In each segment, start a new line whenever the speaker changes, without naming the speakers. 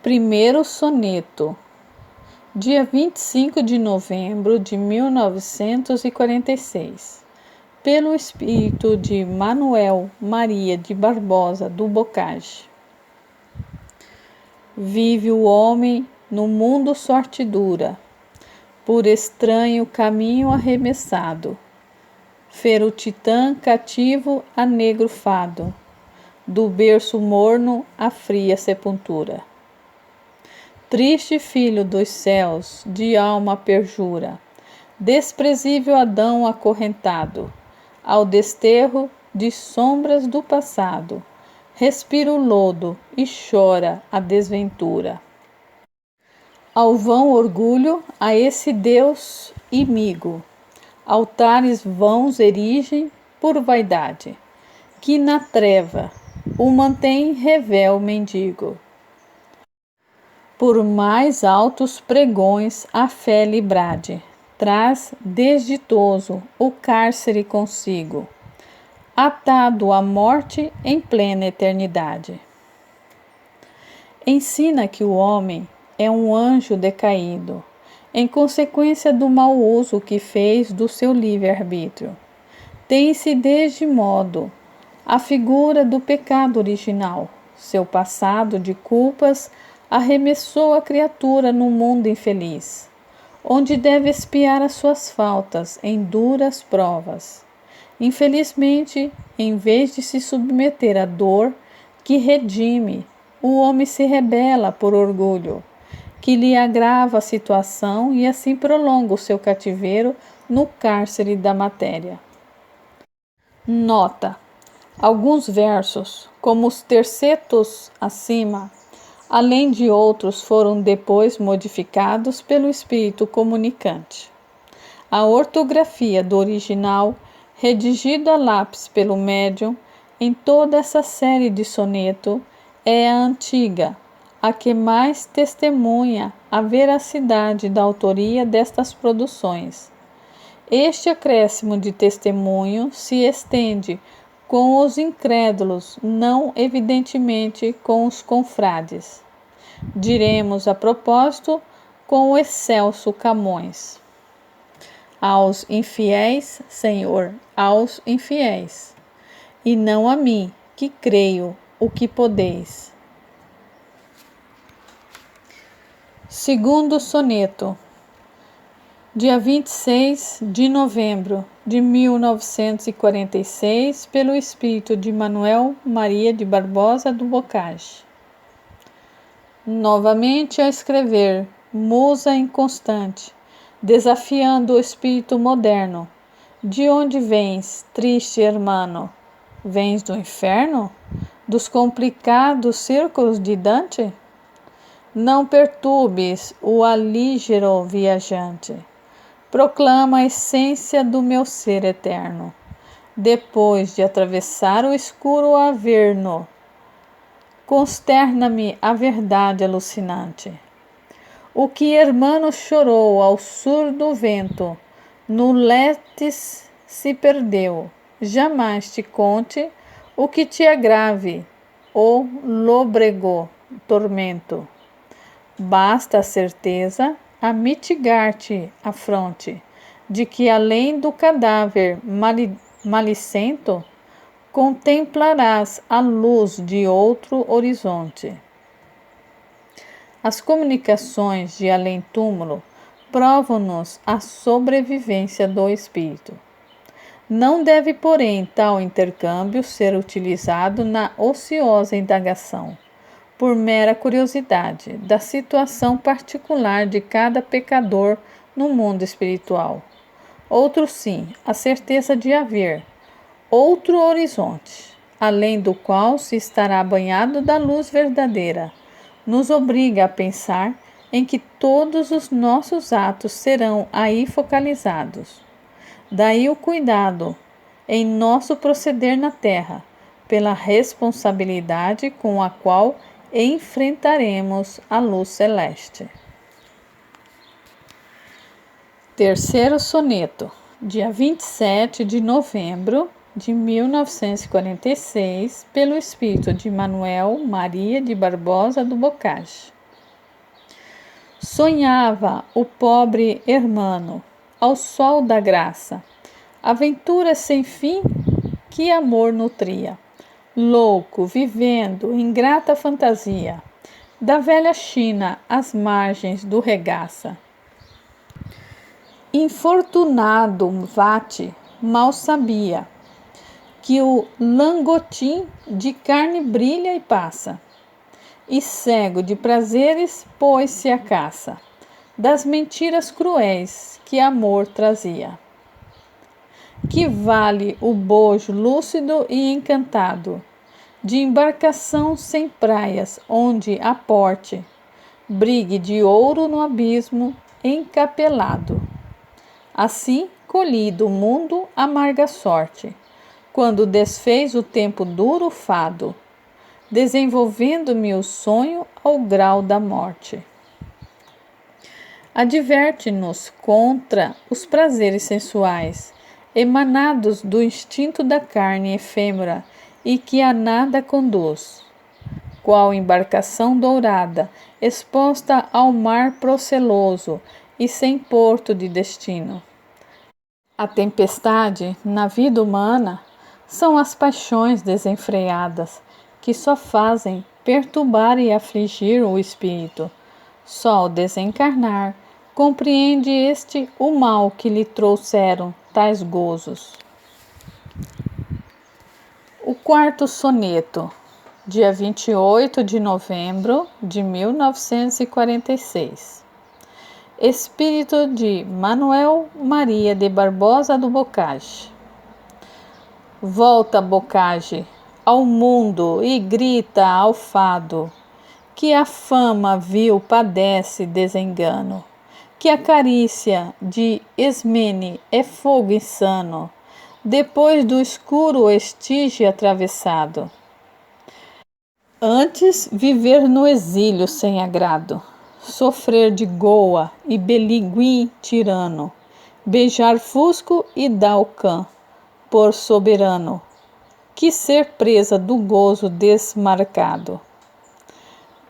Primeiro soneto, dia 25 de novembro de 1946, pelo espírito de Manuel Maria de Barbosa do Bocage. Vive o homem no mundo sorte dura, por estranho caminho arremessado, fera o titã cativo a negro fado, do berço morno à fria sepultura. Triste filho dos céus, de alma perjura, desprezível Adão acorrentado, ao desterro de sombras do passado, respira o lodo e chora a desventura. Ao vão orgulho a esse Deus imigo, altares vãos erigem por vaidade, que na treva o mantém revel mendigo. Por mais altos pregões a fé lhe brade, traz desditoso o cárcere consigo, atado à morte em plena eternidade. Ensina que o homem é um anjo decaído, em consequência do mau uso que fez do seu livre-arbítrio. Tem-se desde modo a figura do pecado original, seu passado de culpas arremessou a criatura no mundo infeliz, onde deve expiar as suas faltas em duras provas. Infelizmente, em vez de se submeter à dor que redime, o homem se rebela por orgulho, que lhe agrava a situação e assim prolonga o seu cativeiro no cárcere da matéria. Nota: alguns versos, como os tercetos acima, além de outros, foram depois modificados pelo espírito comunicante. A ortografia do original, redigido a lápis pelo médium, em toda essa série de soneto, é a antiga, a que mais testemunha a veracidade da autoria destas produções. Este acréscimo de testemunho se estende com os incrédulos, não evidentemente com os confrades. Diremos a propósito com o excelso Camões: aos infiéis, Senhor, aos infiéis, e não a mim, que creio o que podeis. Segundo soneto, dia 26 de novembro de 1946, pelo espírito de Manuel Maria de Barbosa do Bocage. Novamente a escrever, musa inconstante, desafiando o espírito moderno. De onde vens, triste hermano? Vens do inferno? Dos complicados círculos de Dante? Não perturbes o alígero viajante. Proclama a essência do meu ser eterno. Depois de atravessar o escuro averno, consterna-me a verdade alucinante. O que hermano chorou ao surdo vento, no letes se perdeu. Jamais te conte o que te agrave, o lôbrego tormento. Basta a certeza a mitigar-te a fronte, de que além do cadáver malicento, contemplarás a luz de outro horizonte. As comunicações de além-túmulo provam-nos a sobrevivência do espírito. Não deve, porém, tal intercâmbio ser utilizado na ociosa indagação, por mera curiosidade, da situação particular de cada pecador no mundo espiritual. Outro sim, a certeza de haver outro horizonte, além do qual se estará banhado da luz verdadeira, nos obriga a pensar em que todos os nossos atos serão aí focalizados. Daí o cuidado em nosso proceder na terra, pela responsabilidade com a qual enfrentaremos a luz celeste. Terceiro soneto, dia 27 de novembro de 1946, pelo espírito de Manuel Maria de Barbosa do Bocage. Sonhava o pobre hermano, ao sol da graça, aventuras sem fim que amor nutria, louco, vivendo ingrata fantasia, da velha China às margens do regaça. Infortunado Vate mal sabia que o langotim de carne brilha e passa, e cego de prazeres pôs-se à caça das mentiras cruéis que amor trazia. Que vale o bojo lúcido e encantado de embarcação sem praias onde aporte brigue de ouro no abismo encapelado. Assim colhi do mundo amarga sorte, quando desfez o tempo duro fado, desenvolvendo-me o sonho ao grau da morte. Adverte-nos contra os prazeres sensuais, emanados do instinto da carne efêmera e que a nada conduz, qual embarcação dourada, exposta ao mar proceloso e sem porto de destino. A tempestade na vida humana são as paixões desenfreadas, que só fazem perturbar e afligir o espírito. Só ao desencarnar compreende este o mal que lhe trouxeram tais gozos. O quarto soneto, dia 28 de novembro de 1946. Espírito de Manuel Maria de Barbosa do Bocage. Volta, Bocage, ao mundo e grita ao fado, que a fama vil padece desengano, que a carícia de Esmene é fogo insano, depois do escuro estige atravessado. Antes viver no exílio sem agrado, sofrer de goa e beligui tirano, beijar fusco e dalcã por soberano, que ser presa do gozo desmarcado.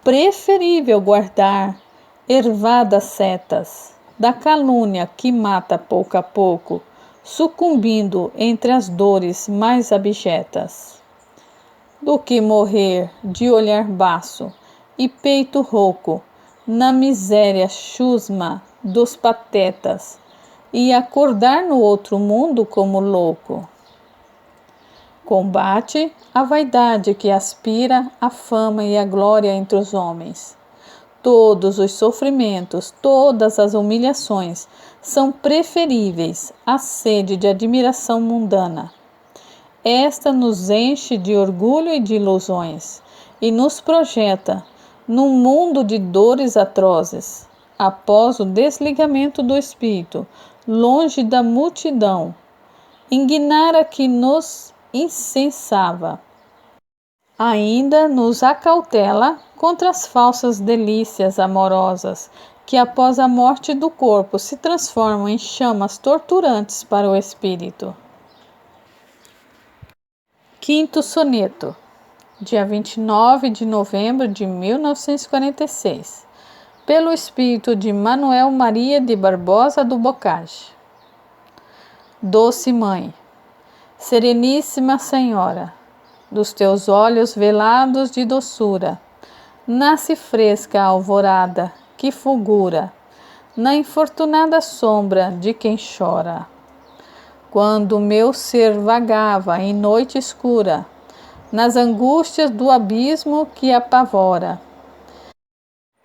Preferível guardar ervadas setas da calúnia que mata pouco a pouco, sucumbindo entre as dores mais abjetas, do que morrer de olhar baço e peito rouco na miséria chusma dos patetas e acordar no outro mundo como louco. Combate a vaidade que aspira a fama e a glória entre os homens. Todos os sofrimentos, todas as humilhações são preferíveis à sede de admiração mundana. Esta nos enche de orgulho e de ilusões e nos projeta num mundo de dores atrozes, após o desligamento do espírito, longe da multidão, ignara que nos insensava. Ainda nos acautela contra as falsas delícias amorosas que após a morte do corpo se transformam em chamas torturantes para o espírito. Quinto soneto, dia 29 de novembro de 1946, pelo espírito de Manuel Maria de Barbosa do Bocage. Doce Mãe, Sereníssima Senhora, dos teus olhos velados de doçura, nasce fresca a alvorada que fulgura na infortunada sombra de quem chora. Quando meu ser vagava em noite escura, nas angústias do abismo que apavora,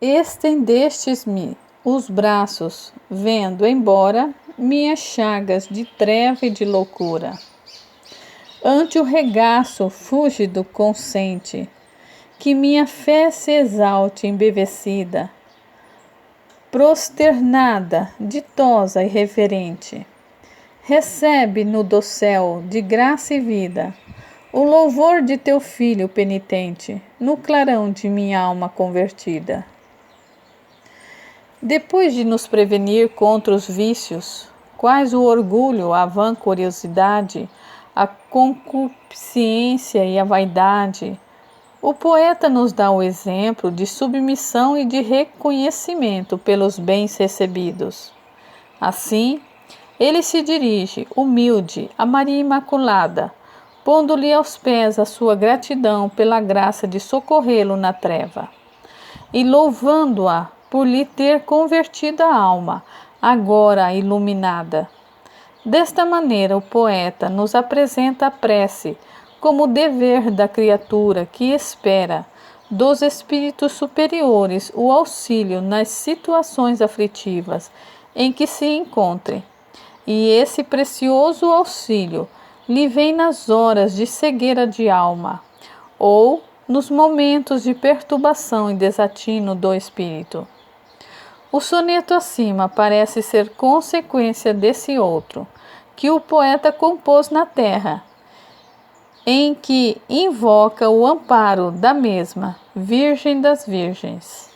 estendestes-me os braços, vendo embora minhas chagas de treva e de loucura. Ante o regaço fúlgido consente, que minha fé se exalte embevecida, prosternada, ditosa e reverente, recebe no dossel de graça e vida o louvor de teu filho penitente, no clarão de minha alma convertida. Depois de nos prevenir contra os vícios, quais o orgulho, a vã curiosidade, a concupiscência e a vaidade, O poeta nos dá o exemplo de submissão e de reconhecimento pelos bens recebidos. Assim, ele se dirige, humilde, a Maria Imaculada, pondo-lhe aos pés a sua gratidão pela graça de socorrê-lo na treva, e louvando-a por lhe ter convertido a alma, agora iluminada. Desta maneira, o poeta nos apresenta a prece como o dever da criatura que espera dos espíritos superiores o auxílio nas situações aflitivas em que se encontre. E esse precioso auxílio lhe vem nas horas de cegueira de alma ou nos momentos de perturbação e desatino do espírito. O soneto acima parece ser consequência desse outro, que o poeta compôs na terra, em que invoca o amparo da mesma Virgem das Virgens.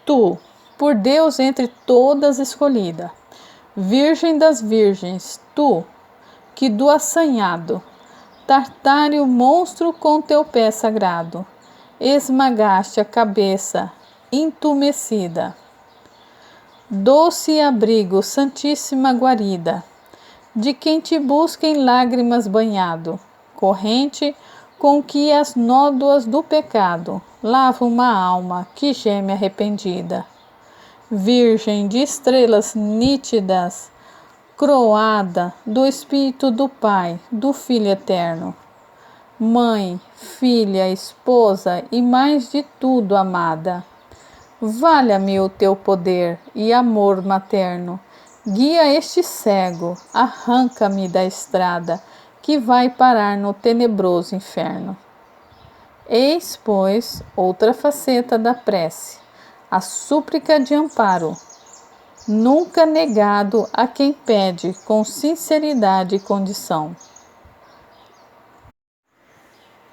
Tu, por Deus entre todas escolhida, Virgem das Virgens, tu, que do assanhado Tartário monstro com teu pé sagrado esmagaste a cabeça entumecida. Doce abrigo, santíssima guarida, de quem te busca em lágrimas banhado, corrente com que as nódoas do pecado lava uma alma que geme arrependida. Virgem de estrelas nítidas, croada do Espírito do Pai, do Filho Eterno, Mãe, filha, esposa e mais de tudo amada, valha-me o teu poder e amor materno, guia este cego, arranca-me da estrada que vai parar no tenebroso inferno. Eis, pois, outra faceta da prece, a súplica de amparo, nunca negado a quem pede com sinceridade e condição.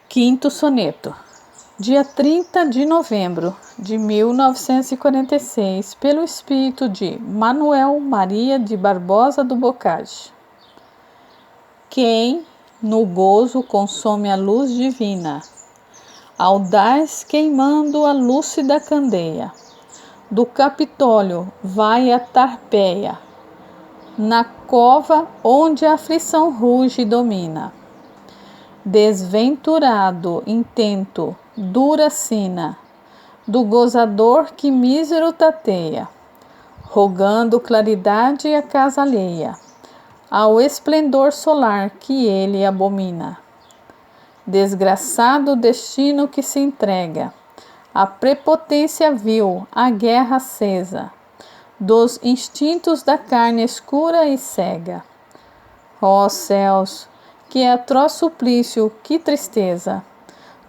Quinto soneto. Dia 30 de novembro de 1946, pelo espírito de Manuel Maria de Barbosa do Bocage. Quem no gozo consome a luz divina, audaz queimando a lúcida candeia, do Capitólio vai a Tarpeia, na cova onde a aflição ruge e domina. Desventurado intento, dura sina, do gozador que mísero tateia, rogando claridade à casa alheia, ao esplendor solar que ele abomina. Desgraçado destino que se entrega, a prepotência vil, a guerra acesa, dos instintos da carne escura e cega. Ó céus, que atroz suplício, que tristeza,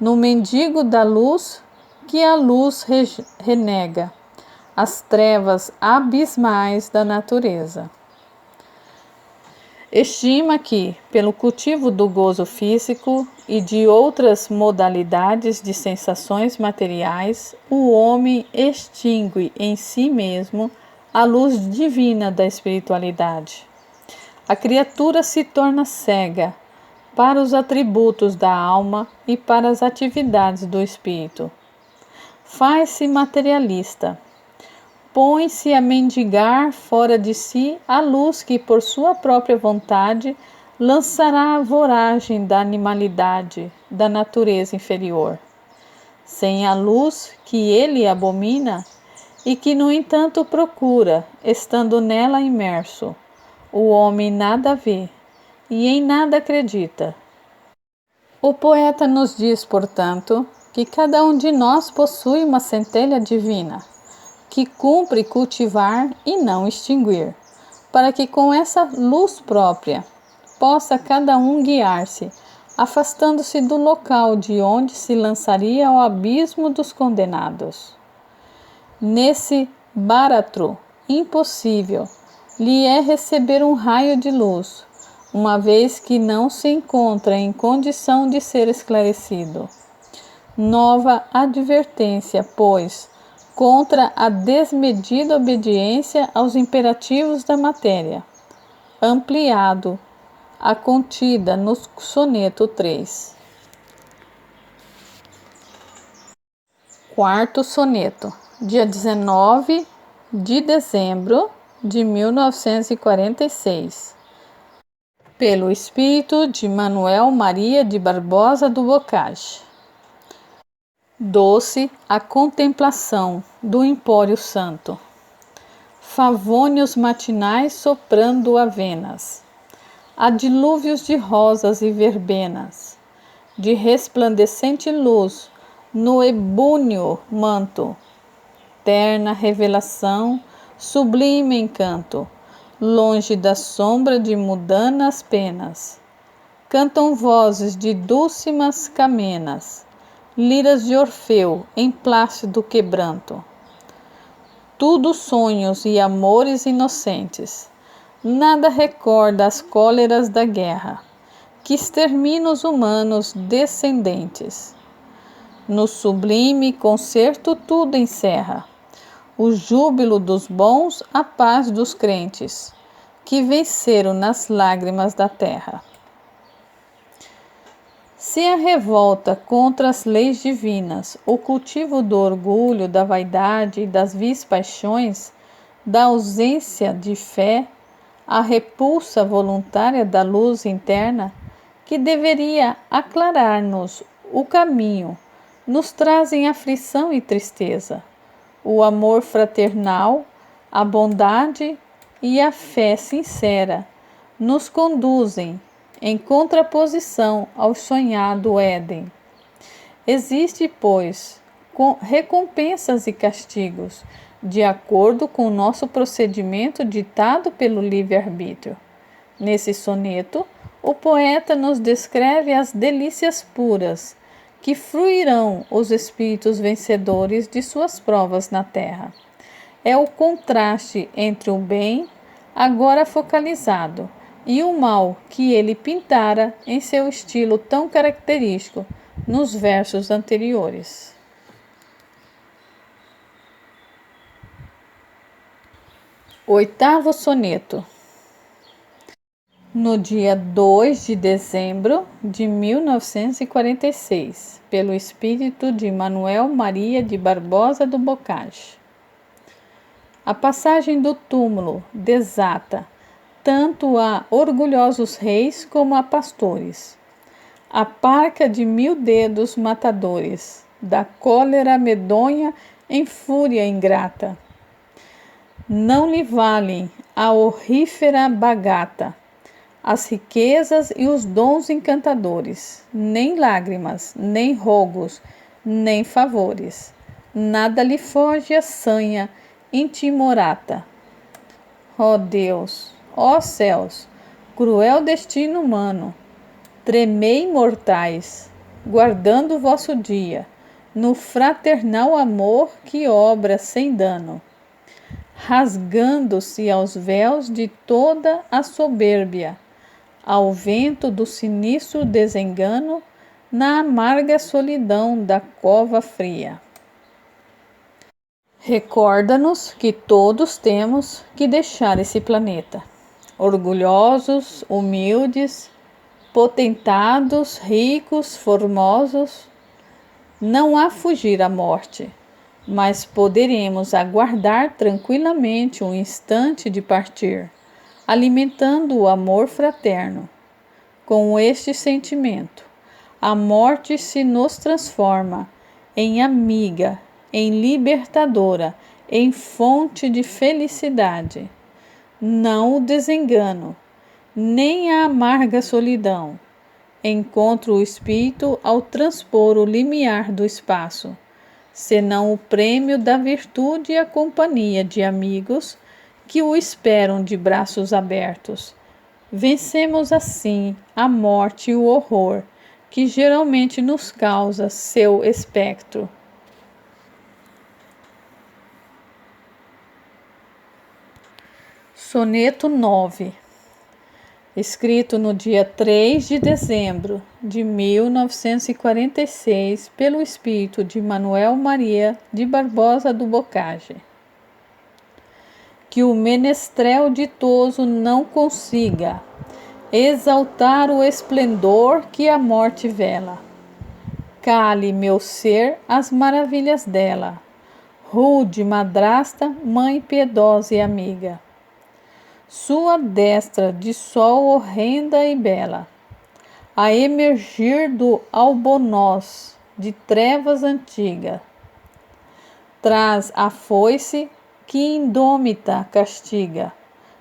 no mendigo da luz que a luz renega, as trevas abismais da natureza. Estima que, pelo cultivo do gozo físico e de outras modalidades de sensações materiais, o homem extingue em si mesmo a luz divina da espiritualidade. A criatura se torna cega para os atributos da alma e para as atividades do espírito. Faz-se materialista. Põe-se a mendigar fora de si a luz que, por sua própria vontade, lançará a voragem da animalidade, da natureza inferior. Sem a luz que ele abomina e que, no entanto, procura, estando nela imerso, o homem nada vê e em nada acredita. O poeta nos diz, portanto, que cada um de nós possui uma centelha divina, que cumpre cultivar e não extinguir, para que com essa luz própria possa cada um guiar-se, afastando-se do local de onde se lançaria ao abismo dos condenados. Nesse báratro impossível lhe é receber um raio de luz, uma vez que não se encontra em condição de ser esclarecido. Nova advertência, pois, contra a desmedida obediência aos imperativos da matéria, ampliado a contida no soneto 3. Quarto soneto, dia 19 de dezembro de 1946, pelo espírito de Manuel Maria de Barbosa do Bocage. Doce a contemplação do Empório Santo. Favônios matinais soprando avenas, há dilúvios de rosas e verbenas, de resplandecente luz no ebúneo manto, terna revelação, sublime encanto, longe da sombra de mudanas penas. Cantam vozes de dúlcimas camenas, liras de Orfeu em plácido quebranto. Tudo sonhos e amores inocentes, nada recorda as cóleras da guerra, que extermina os humanos descendentes. No sublime concerto tudo encerra, o júbilo dos bons, a paz dos crentes, que venceram nas lágrimas da terra. Se a revolta contra as leis divinas, o cultivo do orgulho, da vaidade e das vis paixões, da ausência de fé, a repulsa voluntária da luz interna, que deveria aclarar-nos o caminho, nos trazem aflição e tristeza. O amor fraternal, a bondade e a fé sincera nos conduzem em contraposição ao sonhado Éden. Existe, pois, recompensas e castigos, de acordo com o nosso procedimento ditado pelo livre-arbítrio. Nesse soneto, o poeta nos descreve as delícias puras que fruirão os espíritos vencedores de suas provas na terra. É o contraste entre o bem, agora focalizado, e o mal que ele pintara em seu estilo tão característico nos versos anteriores. Oitavo soneto. No dia 2 de dezembro de 1946, pelo espírito de Manuel Maria de Barbosa do Bocage. A passagem do túmulo desata tanto a orgulhosos reis como a pastores. A parca de 1000 dedos matadores, da cólera medonha em fúria ingrata. Não lhe valem a horrífera bagata, as riquezas e os dons encantadores, nem lágrimas, nem rogos, nem favores. Nada lhe foge a sanha intimorata. Ó Deus, ó céus, cruel destino humano, tremei mortais, guardando o vosso dia, no fraternal amor que obra sem dano, rasgando-se aos véus de toda a soberbia, ao vento do sinistro desengano, na amarga solidão da cova fria. Recorda-nos que todos temos que deixar esse planeta. Orgulhosos, humildes, potentados, ricos, formosos, não há fugir à morte, mas poderemos aguardar tranquilamente um instante de partir, alimentando o amor fraterno. Com este sentimento, a morte se nos transforma em amiga, em libertadora, em fonte de felicidade. Não o desengano, nem a amarga solidão. Encontra o espírito ao transpor o limiar do espaço, senão o prêmio da virtude e a companhia de amigos que o esperam de braços abertos. Vencemos assim a morte e o horror que geralmente nos causa seu espectro. Soneto 9, escrito no dia 3 de dezembro de 1946 pelo espírito de Manuel Maria de Barbosa do Bocage. Que o menestrel ditoso não consiga, exaltar o esplendor que a morte vela. cale meu ser as maravilhas dela, rude madrasta, mãe piedosa e amiga. Sua destra de sol horrenda e bela, a emergir do albornoz de trevas antiga, traz a foice que indômita castiga,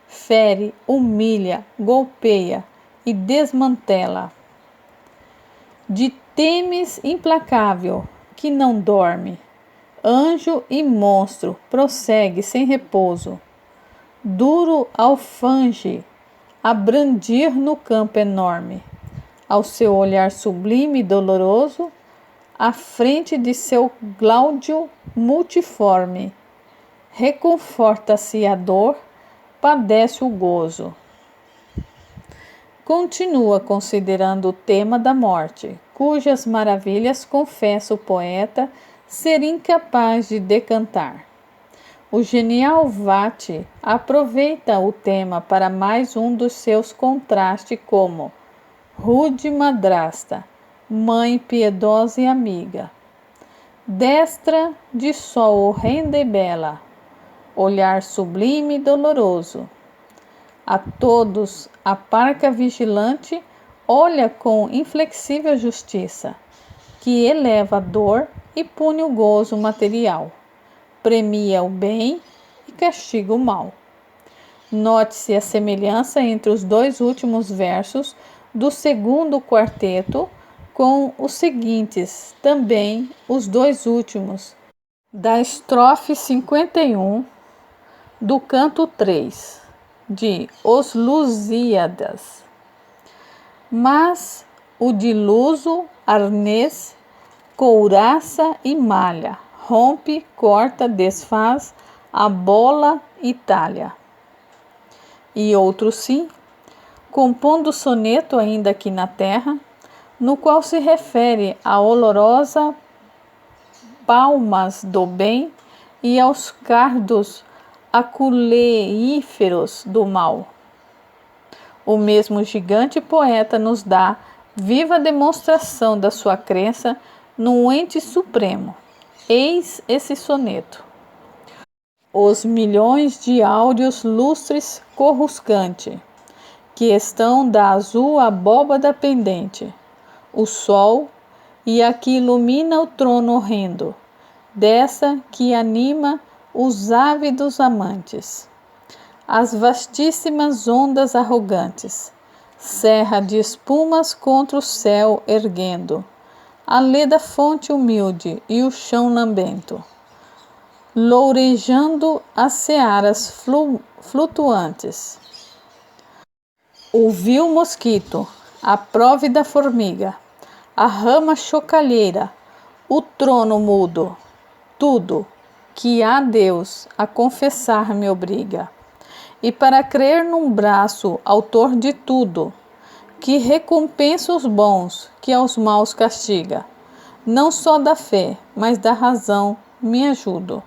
fere, humilha, golpeia e desmantela. De Temes implacável, que não dorme, anjo e monstro, prossegue sem repouso, duro alfange, a brandir no campo enorme, ao seu olhar sublime e doloroso, à frente de seu gláudio multiforme, reconforta-se a dor, padece o gozo. Continua considerando o tema da morte, cujas maravilhas confessa o poeta ser incapaz de decantar. O genial Vati aproveita o tema para mais um dos seus contrastes como rude madrasta, mãe piedosa e amiga, destra de sol horrenda e bela, olhar sublime e doloroso. A todos a parca vigilante olha com inflexível justiça, que eleva a dor e pune o gozo material, premia o bem e castiga o mal. Note-se a semelhança entre os dois últimos versos do segundo quarteto com os seguintes, também os dois últimos, da estrofe 51 do canto 3, de Os Lusíadas. Mas o de luso, arnês, couraça e malha, rompe, corta, desfaz, abola e talha. E outro sim, compondo soneto ainda aqui na terra, no qual se refere à olorosa palmas do bem e aos cardos aculeíferos do mal. O mesmo gigante poeta nos dá viva demonstração da sua crença no ente supremo. Eis esse soneto. Os milhões de áureos lustres coruscante, que estão da azul abóbada pendente, o sol e a que ilumina o trono horrendo, dessa que anima os ávidos amantes. As vastíssimas ondas arrogantes, serra de espumas contra o céu erguendo, a leda fonte humilde e o chão lambento, lourejando as searas flutuantes. O vil mosquito, a próvida formiga, a rama chocalheira, o trono mudo, tudo que a Deus a confessar me obriga. E para crer num braço, autor de tudo, que recompensa os bons, que aos maus castiga, não só da fé, mas da razão me ajudo.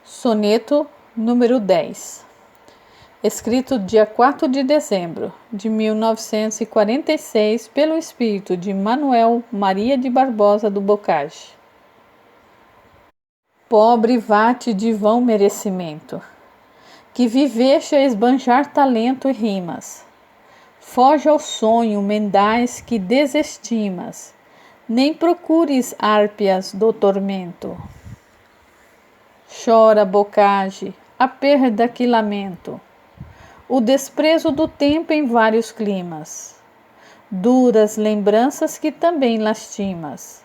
Soneto número 10, escrito dia 4 de dezembro de 1946 pelo espírito de Manuel Maria de Barbosa do Bocage. Pobre vate de vão merecimento, que viveste a esbanjar talento e rimas, foge ao sonho mendais que desestimas, nem procures árpias do tormento. Chora, Bocage, a perda que lamento, o desprezo do tempo em vários climas, duras lembranças que também lastimas,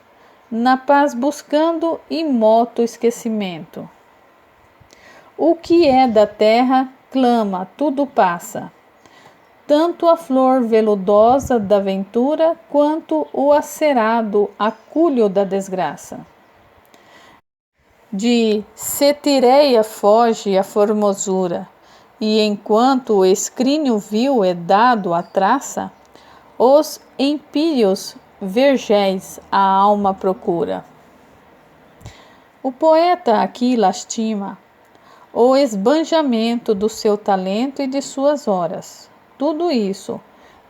na paz buscando imoto esquecimento. O que é da terra clama, tudo passa, tanto a flor veludosa da ventura quanto o acerado acúlio da desgraça. De Cetireia foge a formosura, e enquanto o escrínio vil é dado à traça, os empíreos vergéis a alma procura. O poeta aqui lastima o esbanjamento do seu talento e de suas horas. Tudo isso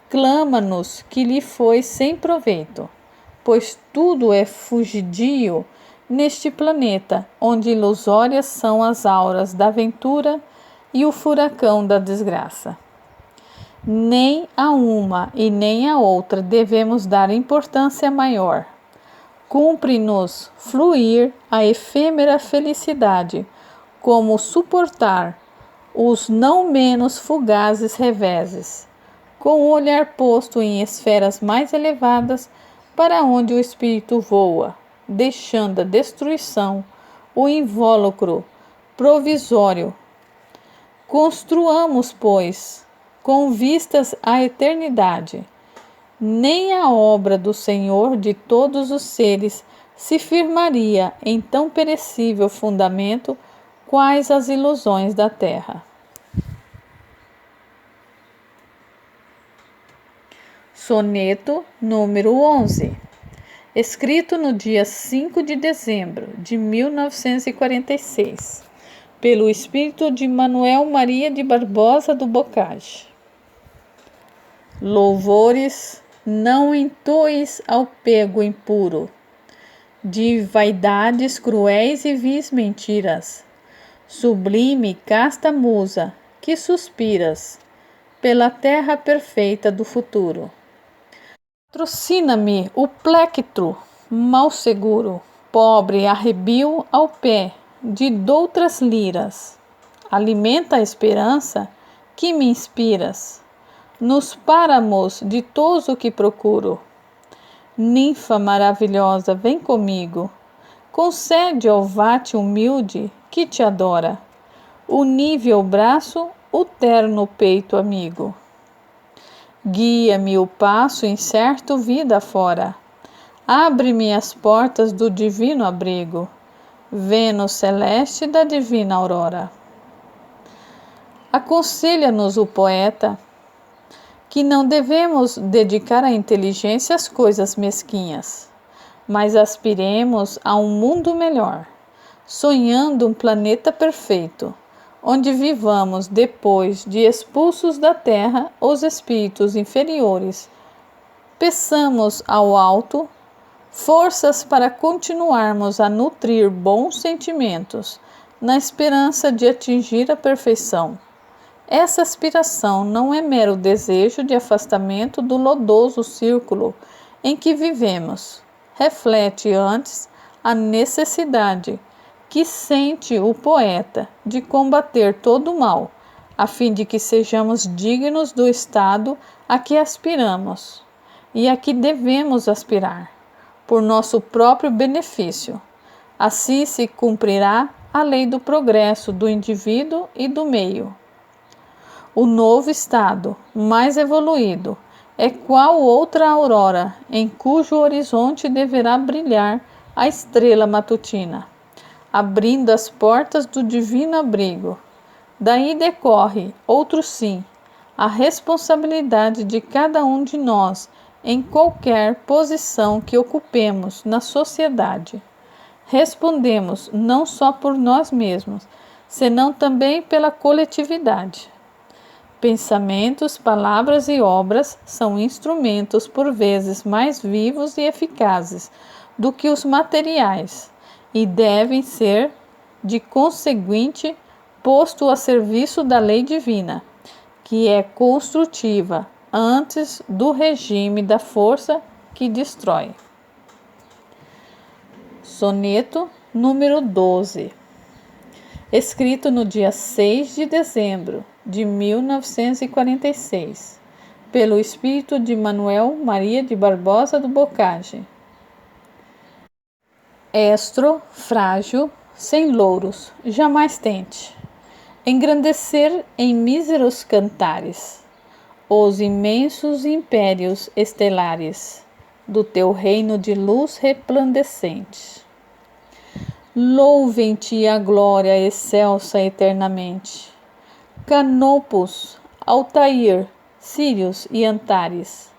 clama-nos que lhe foi sem proveito, pois tudo é fugidio neste planeta, onde ilusórias são as auras da ventura e o furacão da desgraça. Nem a uma e nem a outra devemos dar importância maior. Cumpre-nos fluir a efêmera felicidade, como suportar os não menos fugazes reveses, com o olhar posto em esferas mais elevadas, para onde o espírito voa, deixando a destruição, o invólucro provisório. Construamos, pois, com vistas à eternidade. Nem a obra do Senhor de todos os seres se firmaria em tão perecível fundamento quais as ilusões da terra. Soneto número 11, escrito no dia 5 de dezembro de 1946, pelo espírito de Manuel Maria de Barbosa do Bocage. Louvores não entoes ao pego impuro, de vaidades cruéis e vis mentiras, sublime casta musa, que suspiras pela terra perfeita do futuro. Patrocina-me o plectro mal seguro, pobre arrebio ao pé de doutras liras. Alimenta a esperança que me inspiras, nos páramos ditoso que procuro. Ninfa maravilhosa, vem comigo, concede ao vate humilde que te adora, o nível braço, o terno peito amigo. Guia-me o passo incerto vida fora, abre-me as portas do divino abrigo, Vênus celeste da divina aurora. Aconselha-nos o poeta que não devemos dedicar a inteligência às coisas mesquinhas, mas aspiremos a um mundo melhor, sonhando um planeta perfeito, onde vivamos depois de expulsos da terra os espíritos inferiores. Peçamos ao alto forças para continuarmos a nutrir bons sentimentos, na esperança de atingir a perfeição. Essa aspiração não é mero desejo de afastamento do lodoso círculo em que vivemos. Reflete antes a necessidade que sente o poeta de combater todo o mal, a fim de que sejamos dignos do estado a que aspiramos e a que devemos aspirar, por nosso próprio benefício. Assim se cumprirá a lei do progresso do indivíduo e do meio. O novo estado, mais evoluído, é qual outra aurora, em cujo horizonte deverá brilhar a estrela matutina, abrindo as portas do divino abrigo. Daí decorre, outro sim, a responsabilidade de cada um de nós em qualquer posição que ocupemos na sociedade. Respondemos não só por nós mesmos, senão também pela coletividade. Pensamentos, palavras e obras são instrumentos por vezes mais vivos e eficazes do que os materiais e devem ser, de conseguinte, posto a serviço da lei divina, que é construtiva antes do regime da força que destrói. Soneto número 12, escrito no dia 6 de dezembro de 1946, pelo espírito de Manuel Maria de Barbosa do Bocage. Estro, frágil, sem louros, jamais tente engrandecer em míseros cantares os imensos impérios estelares do teu reino de luz resplandecente. Louvem-te a glória excelsa eternamente, Canopus, Altair, Sírios e Antares,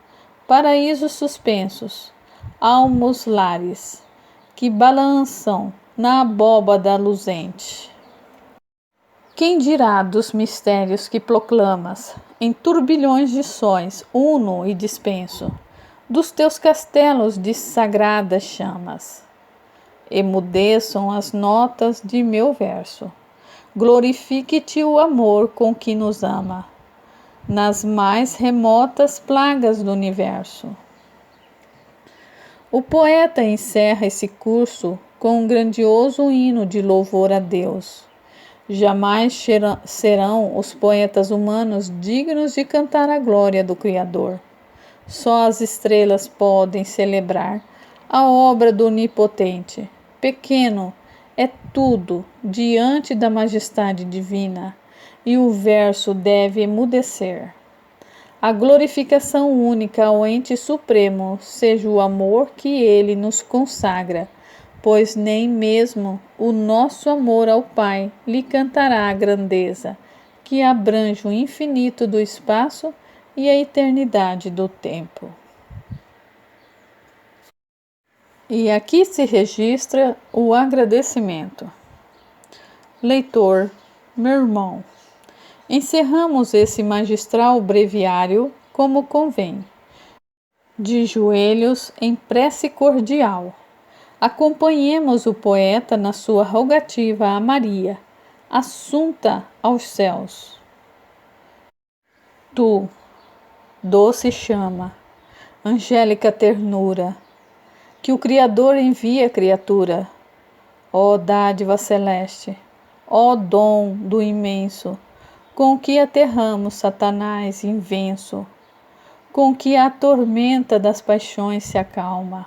paraísos suspensos, almos lares, que balançam na abóbada luzente. Quem dirá dos mistérios que proclamas, em turbilhões de sóis, uno e dispenso, dos teus castelos de sagradas chamas? Emudeçam as notas de meu verso, glorifique-te o amor com que nos ama, nas mais remotas plagas do universo. O poeta encerra esse curso com um grandioso hino de louvor a Deus. Jamais serão os poetas humanos dignos de cantar a glória do Criador. Só as estrelas podem celebrar a obra do Onipotente. Pequeno é tudo diante da majestade divina, e o verso deve emudecer. A glorificação única ao ente supremo seja o amor que ele nos consagra, pois nem mesmo o nosso amor ao Pai lhe cantará a grandeza, que abrange o infinito do espaço e a eternidade do tempo. E aqui se registra o agradecimento. Leitor, meu irmão, encerramos esse magistral breviário como convém, de joelhos em prece cordial. Acompanhemos o poeta na sua rogativa a Maria, assunta aos céus. Tu, doce chama, angélica ternura, que o Criador envia à criatura, ó dádiva celeste, ó dom do imenso, com que aterramos Satanás invenso, com que a tormenta das paixões se acalma.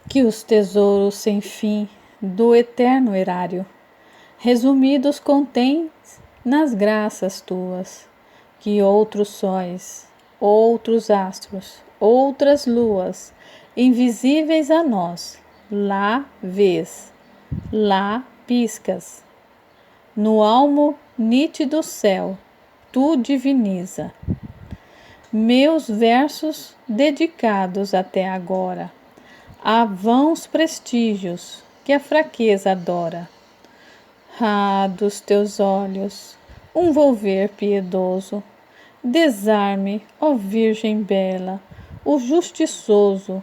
Que os tesouros sem fim do eterno erário, resumidos contém nas graças tuas, que outros sóis, outros astros, outras luas, invisíveis a nós, lá vês, lá piscas, no almo nítido céu, tu diviniza. Meus versos dedicados até agora a vãos prestígios que a fraqueza adora. Ah, dos teus olhos, um volver piedoso, desarme, ó Virgem bela, o justiçoso,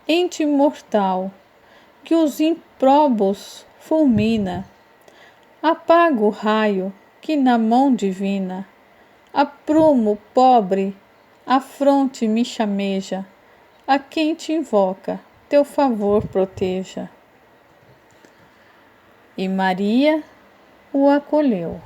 ente mortal, que os improbos fulmina. Apaga o raio que na mão divina, a prumo pobre, a fronte me chameja, a quem te invoca, teu favor proteja. E Maria o acolheu.